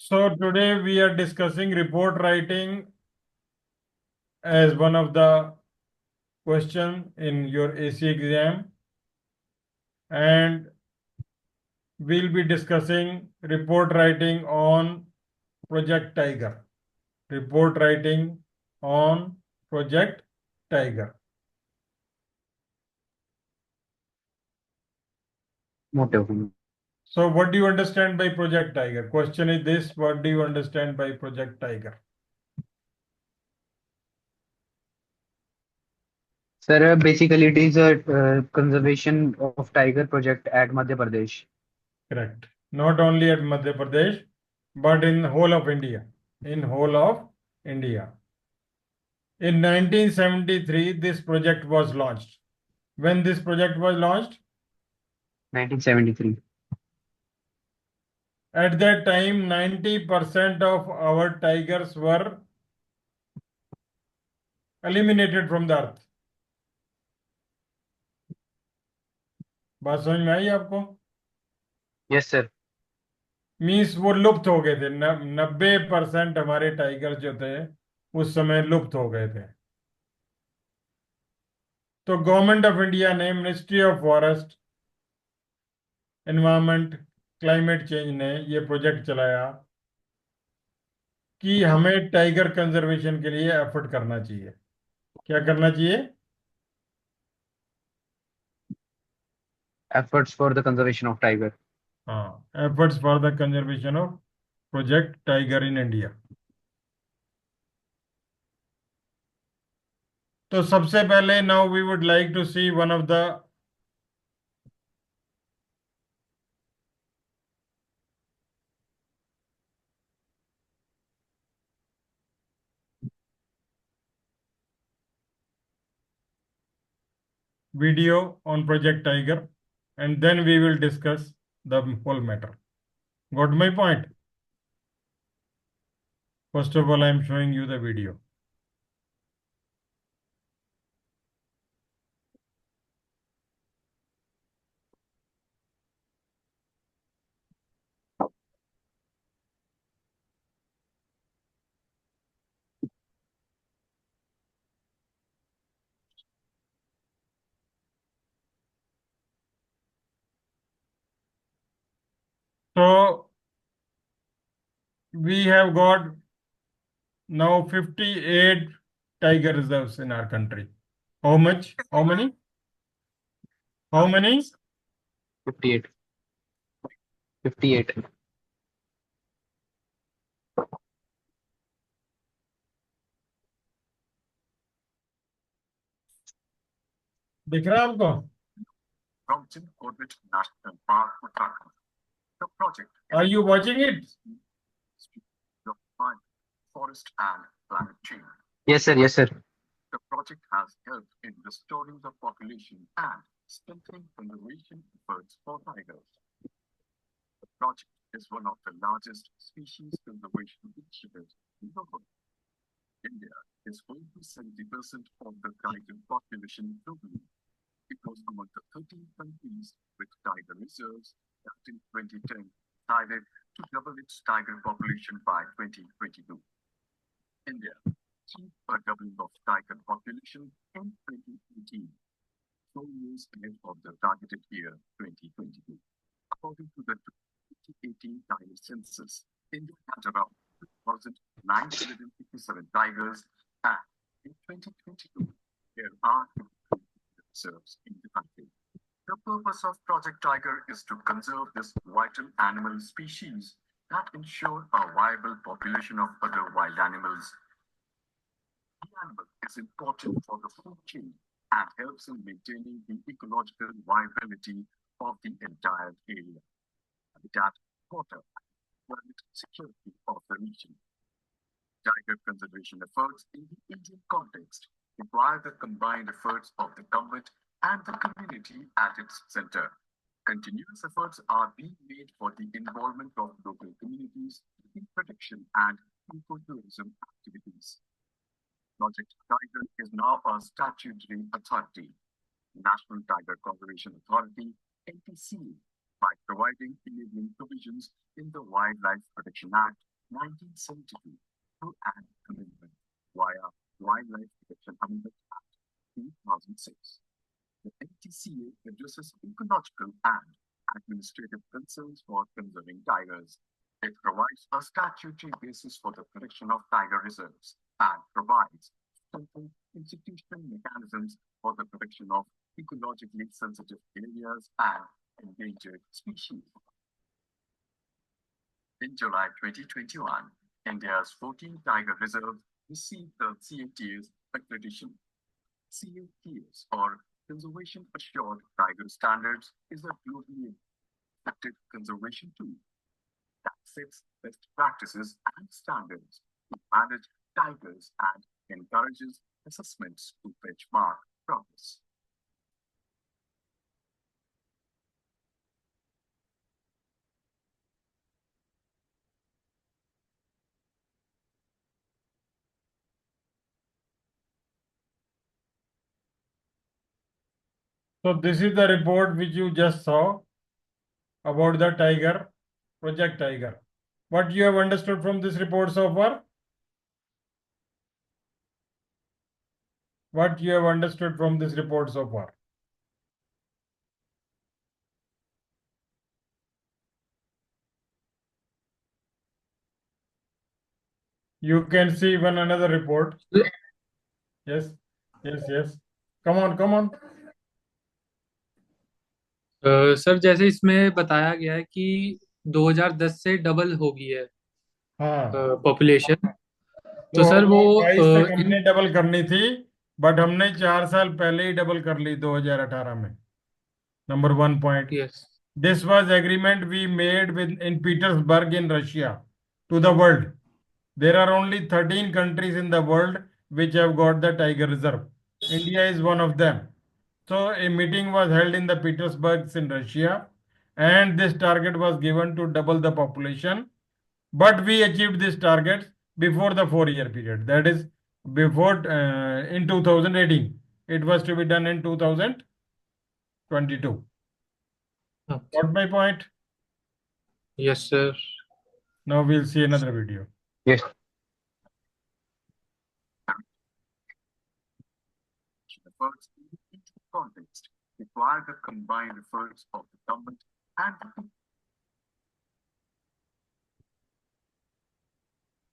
So today we are discussing report writing as one of the question in your AC exam, and we'll be discussing report writing on Project Tiger. Report writing on Project Tiger. मोटे So what do you understand by Project Tiger? Question is this, what do you understand by Project Tiger? Sir, basically it is a conservation of tiger project at Madhya Pradesh. Correct. Not only at Madhya Pradesh, but in whole of India. In whole of India. In 1973, this project was launched. When this project was launched? 1973. At that time, 90% of our tigers were eliminated from the earth. बात समझ में आई आपको? Yes, sir. Means वो लुप्त हो गए थे। 90% हमारे टाइगर जो थे उस समय लुप्त हो गए थे। तो गवर्नमेंट ऑफ इंडिया ने, ministry of forest, environment, climate change ने ये प्रोजेक्ट चलाया कि हमें टाइगर कंजर्वेशन के लिए एफर्ट करना चाहिए। क्या करना चाहिए? Efforts for the conservation of tiger. हाँ, efforts for the conservation of project tiger in India. तो सबसे पहले now we would like to see one of the video on Project Tiger, and then we will discuss the whole matter. Got my point? First of all, I am showing you the video. So we have got now 58 tiger reserves in our country. How much? How many? How many? 58. 58. दिख रहा है आपको? Brompton Orbit National Park, Uttarakhand. The project Are you watching it? of forest and climate change. Yes, sir. Yes, sir. The project has helped in restoring the population and strengthening conservation efforts for tigers. The project is one of the largest species conservation initiatives in the world. India is home to 70% of the tiger population globally. It was among the 13 countries with tiger reserves that in 2010 decided to double its tiger population by 2022. India achieved a doubling of tiger population in 2018, 4 years ahead of the targeted year 2022. According to the 2018 tiger census, India had around 2,957 tigers, and in 2022, there are reserves in the country. The purpose of Project Tiger is to conserve this vital animal species that ensure a viable population of other wild animals. The animal is important for the food chain and helps in maintaining the ecological viability of the entire area, habitat, water, and security of the region. Tiger conservation efforts in the Indian context require the combined efforts of the government and the community at its center. Continuous efforts are being made for the involvement of local communities in protection and ecotourism activities. Project Tiger is now a statutory authority, National Tiger Conservation Authority, NTCA, by providing enabling provisions in the Wildlife Protection Act 1972 through an amendment via Wildlife Protection Amendment Act 2006. The NTCA addresses ecological and administrative concerns for conserving tigers. It provides a statutory basis for the protection of tiger reserves and provides simple institutional mechanisms for the protection of ecologically sensitive areas and endangered species. In July 2021, India's 14 tiger reserves received the CATA's accreditation. CATA's, or Conservation Assured Tiger Standards, is a globally accepted conservation tool that sets best practices and standards to manage tigers and encourages assessments to benchmark progress. So this is the report which you just saw about the tiger, Project Tiger. What you have understood from this report so far? What you have understood from this report so far? You can see one another report. Yes, yes. Come on. Sir जैसे इसमें बताया गया है कि 2010 से double हो गई है हाँ, पॉपुलेशन। तो तो सर वो 22 तक हमने डबल करनी थी, बट हमने 4 साल पहले ही डबल कर ली 2018 में. Number 1 point. Yes This was agreement we made with in Petersburg in Russia to the world. There are only 13 countries in the world which have got the tiger reserve. India is one of them. So a meeting was held in the Petersburg in Russia, and this target was given to double the population. But we achieved this target before the 4-year period. That is before in 2018. It was to be done in 2022. Got my point? Yes sir Now we'll see another video. Yes. Efforts in the context require the combined efforts of the government and the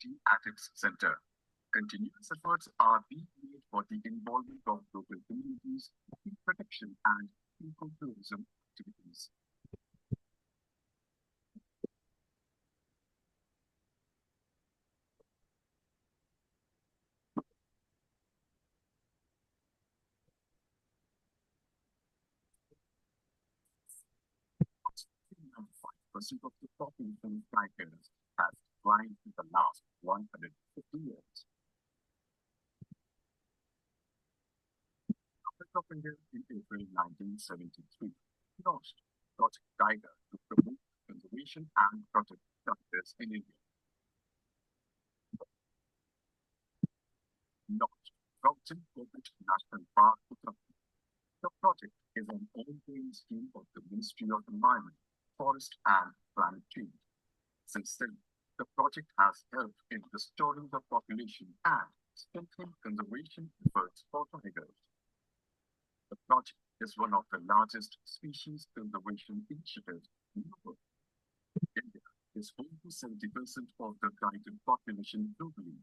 team at its center. Continuous efforts are being made for the involvement of local communities in protection and ecotourism activities. Percent of the population of tigers has declined in the last 150 years. Government of India in April 1973 launched Project Tiger to promote conservation and protect tigers in India. Launched Gautam Corbett National Park, Uttarakhand. The project is an ongoing scheme of the Ministry of Environment, Forest and Climate Change. Since then, the project has helped in restoring the population and strengthening conservation efforts for tigers. The project is one of the largest species conservation initiatives in the world. India is home to 70% of the tiger population globally.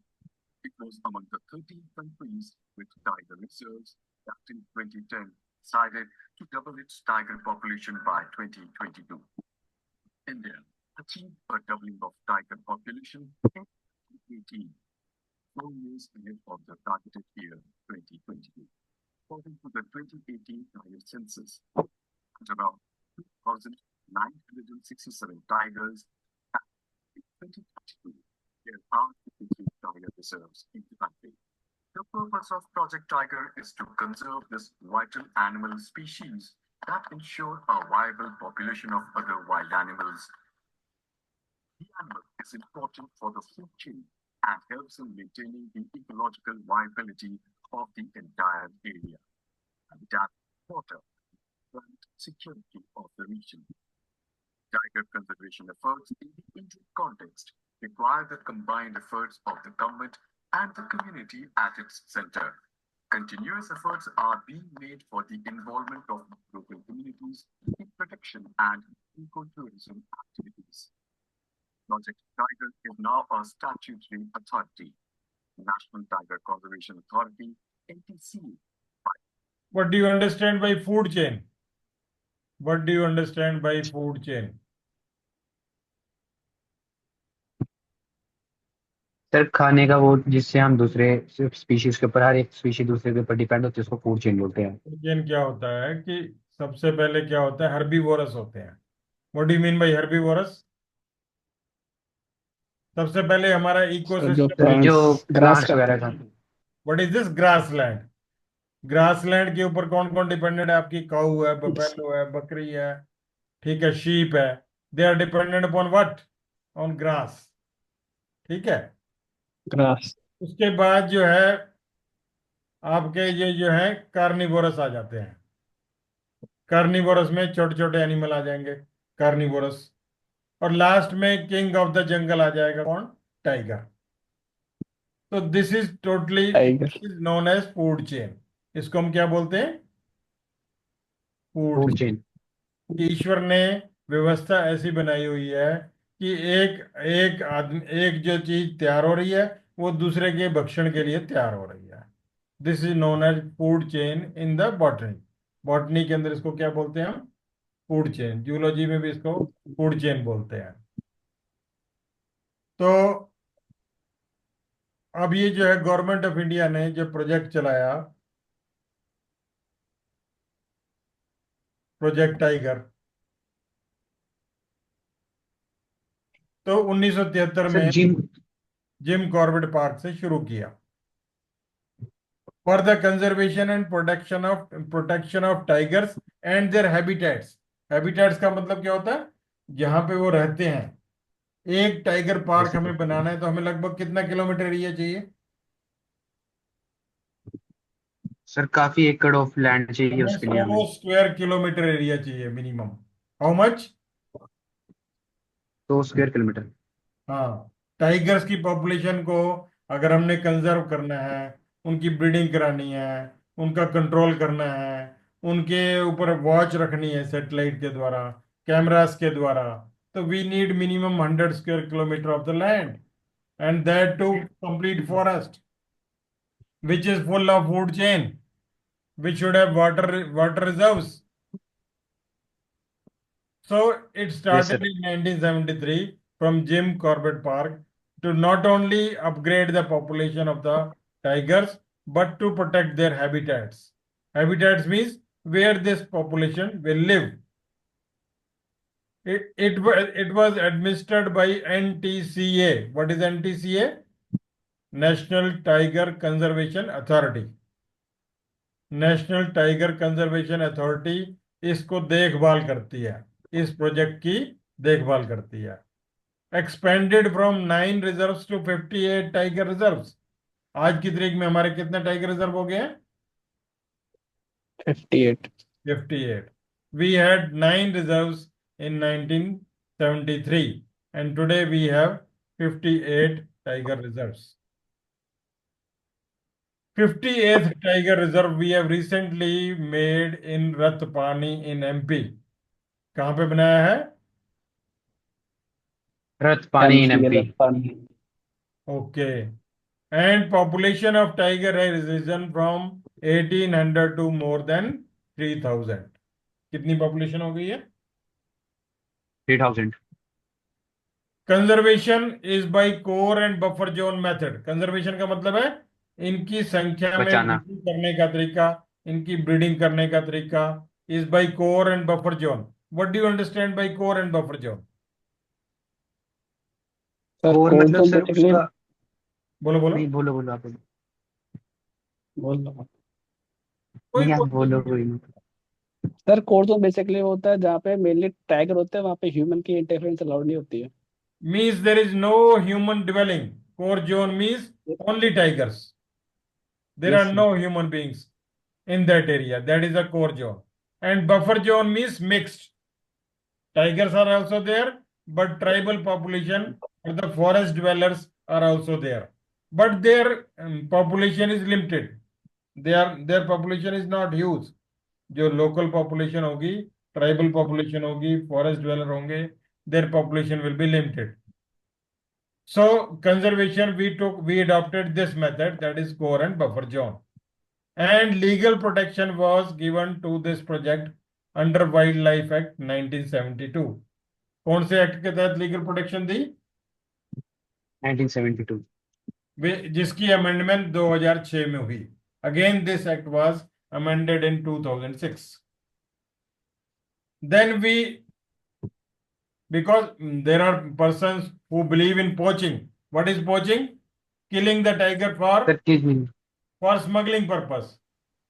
It was among the 13 countries with tiger reserves that in 2010 decided to double its tiger population by 2022. India achieved a doubling of tiger population in 2018, 4 years ahead of the targeted year 2022. According to the 2018 tiger census, around 2,967 tigers, and in 2022, there are 53 tiger reserves in the country. The purpose of Project Tiger is to conserve this vital animal species that ensure a viable population of other wild animals. The animal is important for the food chain and helps in maintaining the ecological viability of the entire area. Habitat, water, and security of the region. Tiger conservation efforts in the Indian context require the combined efforts of the government and the community at its center. Continuous efforts are being made for the involvement of local communities in protection and ecotourism activities. Project Tiger is now a statutory authority. National Tiger Conservation Authority, NTC. What do you understand by food chain? What do you understand by food chain? Sir खाने का वो जिससे हम दूसरे species के ऊपर, हर एक species दूसरे के ऊपर डिपेंड होती है, उसको फूड चेन बोलते हैं। फूड चेन क्या होता है कि सबसे पहले क्या होता है, हर्बीवोरस होते हैं। What do you mean by herbivorous? सबसे पहले हमारा जो इकोसिस्टम, जो ग्रास प्लांट्स वगैरह करते खाते हैं। What is this? Grassland. Grassland के ऊपर कौन कौन डिपेंडेंट है? आपकी काऊ है, बफेलो है, बकरी है, ठीक है, शीप है। They are dependent upon what? On grass. ठीक है। ग्रास। उसके बाद जो है आपके ये जो है कार्निवोरस आ जाते हैं। कार्निवोरस में छोटे छोटे एनिमल आ जाएंगे, कार्निवोरस। और लास्ट में किंग ऑफ द जंगल आ जाएगा, कौन? टाइगर। तो this is totally tiger. Is known as food chain. इसको हम क्या बोलते हैं? फूड। Food chain. ईश्वर ने व्यवस्था ऐसी बनाई हुई है कि एक एक आदमी, एक जो चीज तैयार हो रही है वो दूसरे के भक्षण के लिए तैयार हो रही है। This is known as food chain in the botany. Botany के अंदर इसको क्या बोलते हैं हम? Food chain. जूलॉजी में भी इसको फूड चेन बोलते हैं। तो अब ये जो है गवर्नमेंट ऑफ इंडिया ने जो प्रोजेक्ट चलाया, प्रोजेक्ट टाइगर, तो 1973 सर में जिम जिम कॉर्बेट पार्क से शुरू किया। For the conservation and protection of tigers and there habitats. Habitats का मतलब क्या होता है? जहां पे वो रहते हैं। एक टाइगर पार्क हमें बनाना है तो हमें लगभग कितना किलोमीटर एरिया चाहिए? सर काफी एकड़ ऑफ लैंड चाहिए हमें उसके लिए 100 हमें। स्क्वायर किलोमीटर एरिया चाहिए minimum. How much? 2 square kilometre. हाँ। टाइगर्स की पॉपुलेशन को अगर हमने कंजर्व करना है, उनकी ब्रीडिंग करानी है, उनका कंट्रोल करना है, उनके ऊपर वॉच रखनी है सैटेलाइट के द्वारा, कैमरास के द्वारा, तो we need minimum 100 square kilometre of the land, and that to complete forest which is full of food chain, which should have water reserves. So it yes started sir. in 1973 from Jim Corbett Park to not only upgrade the population of the tigers but to protect their habitats. Habitats means where this population will live. It was administered by NTCA. What is NTCA? National Tiger Conservation Authority. National tiger conservation authority इसको देखभाल करती है, इस project की देखभाल करती है। Expanded from 9 reserves to 58 tiger reserves. आज की तारीख में हमारे कितने टाइगर रिजर्व हो गए हैं? 58। 58। We had 9 reserves in 1973 and today we have 58 tiger reserves. 58th Tiger Reserve we have recently made in Ratpani in MP. कहाँ पे बनाया है? रथ पानी इन एमपी एमपी। पानी। Okay. And population of tiger has risen from 1800 to more than 3000. कितनी population हो गई है? 3000। Conservation is by core and buffer zone method. Conservation का मतलब है इनकी संख्या में बचाना। वृद्धि करने का तरीका, इनकी ब्रीडिंग करने का तरीका is by core and buffer zone. What do you understand by core and buffer zone? Sir और कोड मतलब तो सर बेसिकली उसका बोलो बोलो। नहीं, बोलो बोलो आप बोलो। बोल रहा हूँ। कोई नहीं आप कोई बोलो कोई नहीं। सर कोड तो बेसिकली होता है जहाँ पे मेनली टाइगर होते हैं, वहाँ पे ह्यूमन की इंटरफेरेंस अलाउड नहीं होती है। means there is no human dwelling. Core zone means only tigers. There yes are sir. no human beings in that area. That is a core zone. And buffer zone means mixed. Tigers are also there, but tribal population but the forest dwellers are also there. But their population is limited. Their population is not huge. जो local population होगी, tribal population होगी, forest dweller होंगे, their population will be limited. So conservation, we adopted this method, that is core and buffer zone. And legal protection was given to this project under Wildlife Act 1972. कौन से act के तहत legal protection दी? 1972. जिसकी amendment 2006 में हुई. Again, this act was amended in 2006. Then because there are persons who believe in poaching. What is poaching? Killing the tiger for smuggling purpose,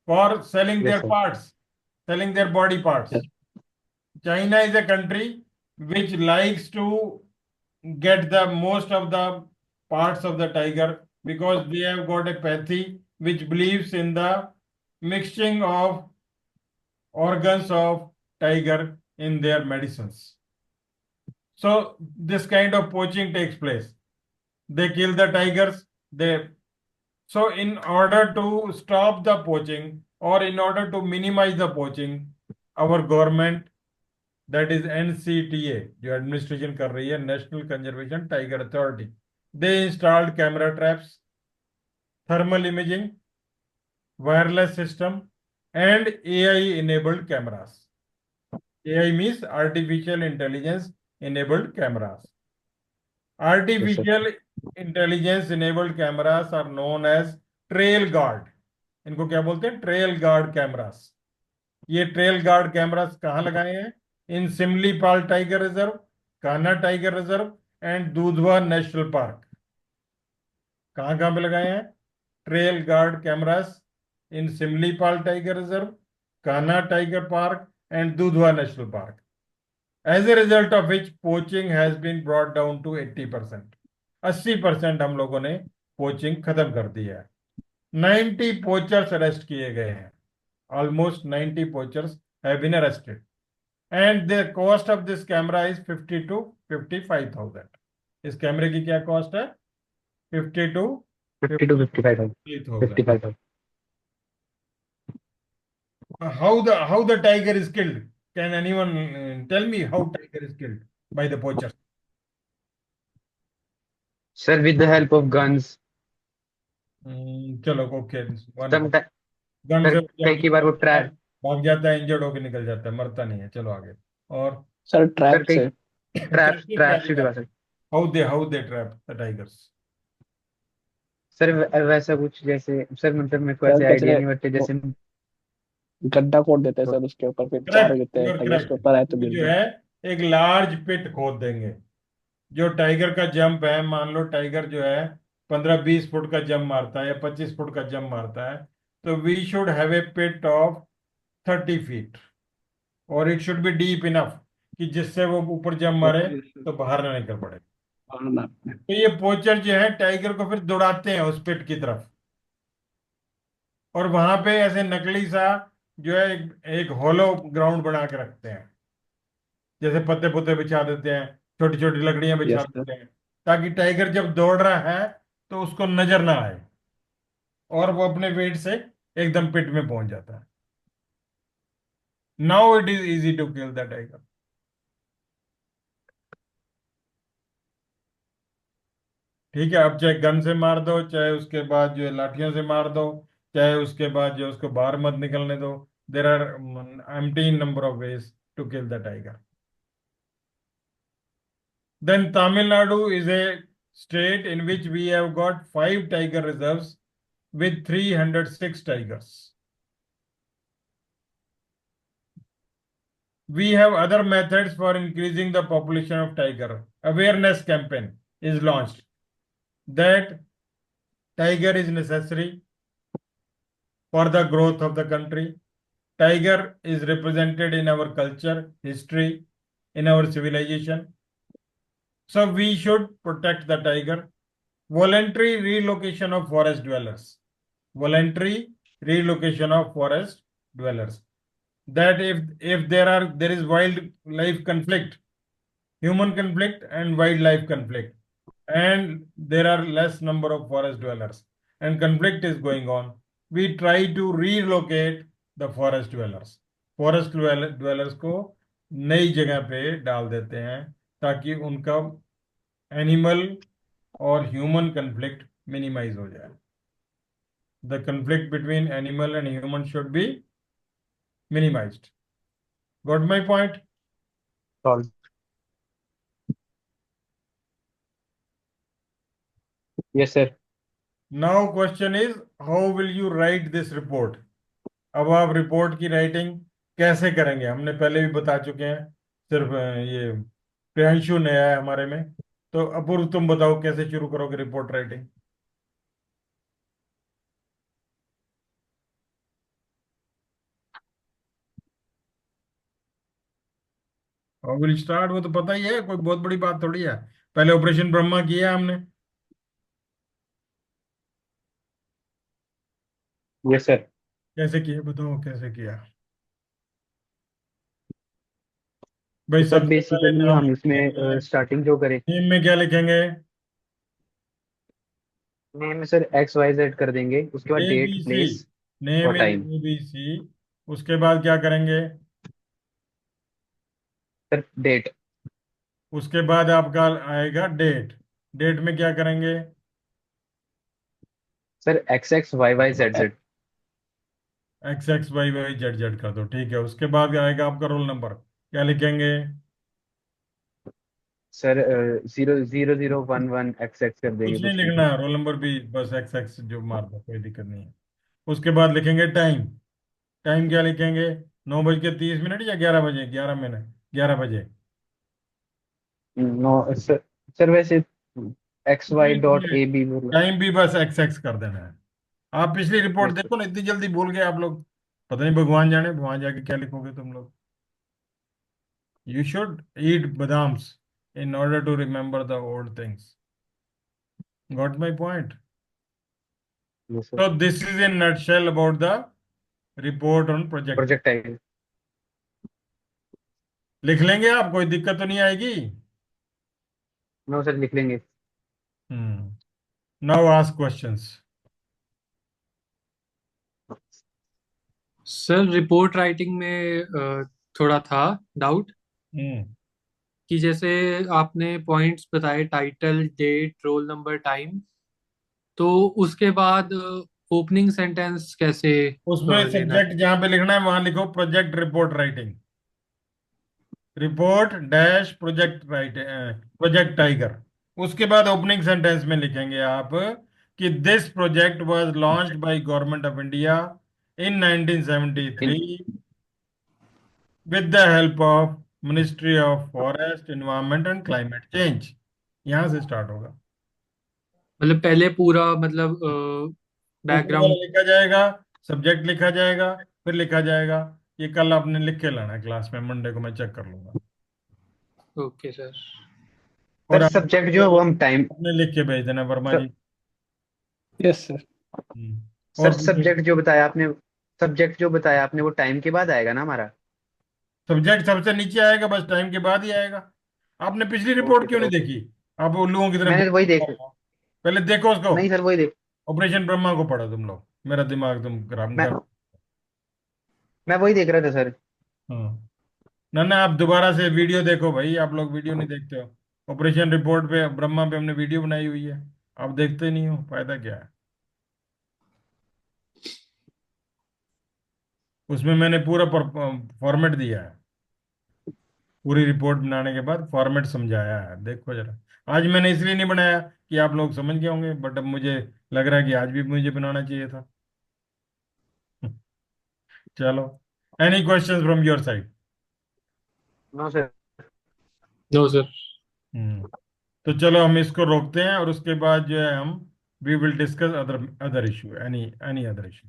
for selling Yes, their sir. parts, selling their body parts. Yes. China is a country which likes to get the most of the parts of the tiger because they have got a pathy which believes in the mixing of organs of tiger in their medicines. So this kind of poaching takes place. They kill the tigers. So in order to stop the poaching or in order to minimize the poaching, our government, that is NCTA, जो administration कर रही है, National Conservation Tiger Authority, they installed camera traps, thermal imaging, wireless system, and AI-enabled cameras. AI means artificial intelligence enabled cameras. Artificial intelligence enabled cameras are known as trail guard. इनको क्या बोलते हैं? Trail guard cameras. ये trail guard cameras कहाँ लगाए हैं? In Similipal tiger reserve, Kanha tiger reserve and Dudhwa national park. कहाँ कहाँ पे लगाए हैं? Trail guard cameras in Similipal tiger reserve, Kanha tiger park and Dudhwa national park. As a result of which poaching has been brought down to 80%. 80% हम लोगों ने पोचिंग खत्म कर दी है. 90 poachers अरेस्ट किए गए हैं. Almost 90 poachers have been arrested. And the cost of this camera is 50 to 55,000. इस कैमरे की क्या कॉस्ट है? 50 to 55,000. 55,000. How the tiger is killed? Can anyone tell me how tiger is killed by the poachers? Sir, with the help of guns. चलो okay. Sometimes, gun से कई बार वो trap भाग जाता है, इंजर्ड होकर निकल जाता है, मरता नहीं है. चलो आगे. और सर ट्रैप से ट्रैप से लगा sir. how they trap the tigers? Sir वैसा कुछ जैसे सर मतलब मेरे को ऐसे आइडिया नहीं बटे जैसे गड्ढा खोद देते हैं सर उसके ऊपर, फिर चार देते हैं टाइगर उसके ऊपर आए तो गिर जो जाए. है एक लार्ज पिट खोद देंगे. जो टाइगर का जंप है, मान लो टाइगर जो है 15-20 फुट का जंप मारता है या 25 फुट का जंप मारता है, तो we should have a pit of 30 feet और it should be deep enough कि जिससे वो ऊपर जंप मारे तो बाहर ना निकल पड़े. तो ये पोचर जो है टाइगर को फिर दौड़ाते हैं उस पिट की तरफ, और वहां पे ऐसे नकली सा जो है एक होलो ग्राउंड बना के रखते हैं, जैसे पत्ते पुत्ते बिछा देते हैं, छोटी छोटी लकड़ियां बिछा Yes, sir. देते हैं, ताकि टाइगर जब दौड़ रहा है तो उसको नजर ना आए और वो अपने वेट से एकदम पिट में पहुंच जाता है. Now it is easy to kill the tiger. ठीक है. अब चाहे गन से मार दो, चाहे उसके बाद जो है लाठियों से मार दो, चाहे उसके बाद जो उसको बाहर मत निकलने दो. There are empty number of ways to kill the tiger. Then Tamil Nadu is a state in which we have got 5 tiger reserves with 306 tigers. We have other methods for increasing the population of tiger. Awareness campaign is launched that tiger is necessary for the growth of the country. Tiger is represented in our culture, history, in our civilization. So we should protect the tiger. Voluntary relocation of forest dwellers. Voluntary relocation of forest dwellers. That if there is wildlife conflict, human conflict and wildlife conflict, and there are less number of forest dwellers and conflict is going on, we try to relocate the forest dwellers. Forest dwellers को नई जगह पे डाल देते हैं ताकि उनका animal और ह्यूमन conflict मिनिमाइज हो जाए. The conflict between animal and human should be minimized. Got my point? Solve. Yes, sir. Now question is, how will you write this report? अब आप रिपोर्ट की राइटिंग कैसे करेंगे? हमने पहले भी बता चुके हैं, सिर्फ ये प्रियांशु नया है हमारे में. तो अपूर्व तुम बताओ कैसे शुरू करोगे रिपोर्ट राइटिंग? और विल स्टार्ट, वो तो पता ही है, कोई बहुत बड़ी बात थोड़ी है. पहले ऑपरेशन ब्रह्मा किया हमने. Yes, sir. कैसे किया बताओ, कैसे किया भाई? तो सर सबसे पहले बेसिकली नाम हम लिखेंगे. इसमें स्टार्टिंग जो करें, नेम में क्या लिखेंगे? नेम में सर XYZ कर देंगे, उसके बाद डेट, ABC. प्लेस नेम और इज टाइम. ABC. उसके बाद क्या करेंगे? Sir date. उसके बाद आपका आएगा डेट. डेट में क्या करेंगे? Sir XXYYZZ. XXYYZZ कर दो, ठीक है. उसके बाद आएगा आपका रोल नंबर, क्या लिखेंगे? सर 00011XX कर देंगे कुछ नहीं कुछ भी. लिखना, रोल नंबर भी बस XX जो मार दो, कोई दिक्कत नहीं है. उसके बाद लिखेंगे टाइम. टाइम क्या लिखेंगे? 9:30 या 11 बजे? 11 मिनट, 11 बजे. No sir. सर वैसे XY.AB. टाइम भी बस XX कर देना है. आप पिछली रिपोर्ट Yes, sir. देखो ना, इतनी जल्दी भूल गए आप लोग. पता नहीं भगवान जाने वहां जाके क्या लिखोगे तुम लोग. You should eat badams in order to remember the old things. Got my point? Yes, sir. So this is in nutshell about the report on project. Project time. लिख लेंगे आप, कोई दिक्कत तो नहीं आएगी. नो सर, लिख लेंगे. Now ask questions. Sir report writing में थोड़ा था डाउट हम्म. कि जैसे आपने पॉइंट्स बताए, title, date, roll number, time, तो उसके बाद ओपनिंग सेंटेंस कैसे उसमें लेना है? सब्जेक्ट जहां पे लिखना है वहां लिखो project report writing. Report dash project project tiger. उसके बाद ओपनिंग सेंटेंस में लिखेंगे आप कि this project was launched by government of India in 1973 with the help of ministry of forest environment and climate change. यहां से स्टार्ट होगा. मतलब पहले पूरा, मतलब ऊपर वाला बैकग्राउंड. लिखा जाएगा, सब्जेक्ट लिखा जाएगा, फिर लिखा जाएगा. ये कल आपने लिख के लाना है क्लास में, मंडे को मैं चेक कर लूंगा. Okay sir. और सर आप सब्जेक्ट जो है वो हम टाइम. अपने लिख के भेज देना Verma sir, ji. Yes sir. और सर सब्जेक्ट जो बताया आपने, सब्जेक्ट जो बताया आपने वो टाइम के बाद आएगा ना हमारा? सब्जेक्ट सबसे नीचे आएगा, बस टाइम के बाद ही आएगा. आपने पिछली ओके रिपोर्ट क्यों सर, नहीं ओके. देखी? आप उल्लुओं की तरह मैंने तो वही देख. पहले देखो उसको. नहीं सर, वही देख. ऑपरेशन ब्रह्मा को पढ़ो तुम लोग, मेरा दिमाग तुम खराब मैं कर. मैं वही देख रहा था सर. हाँ. ना ना, आप दोबारा से वीडियो देखो भाई, आप लोग वीडियो नहीं देखते हो. ऑपरेशन रिपोर्ट पे ब्रह्मा पे हमने वीडियो बनाई हुई है, आप देखते नहीं हो, फायदा क्या है? उसमें मैंने पूरा फॉर्मेट दिया है. पूरी रिपोर्ट बनाने के बाद फॉर्मेट समझाया है, देखो जरा. आज मैंने इसलिए नहीं बनाया कि आप लोग समझ गए होंगे, बट अब मुझे लग रहा है कि आज भी मुझे बनाना चाहिए था. चलो, any questions from your side? No sir. No sir. तो चलो हम इसको रोकते हैं और उसके बाद जो है हम we will discuss other other issue, any any other issue.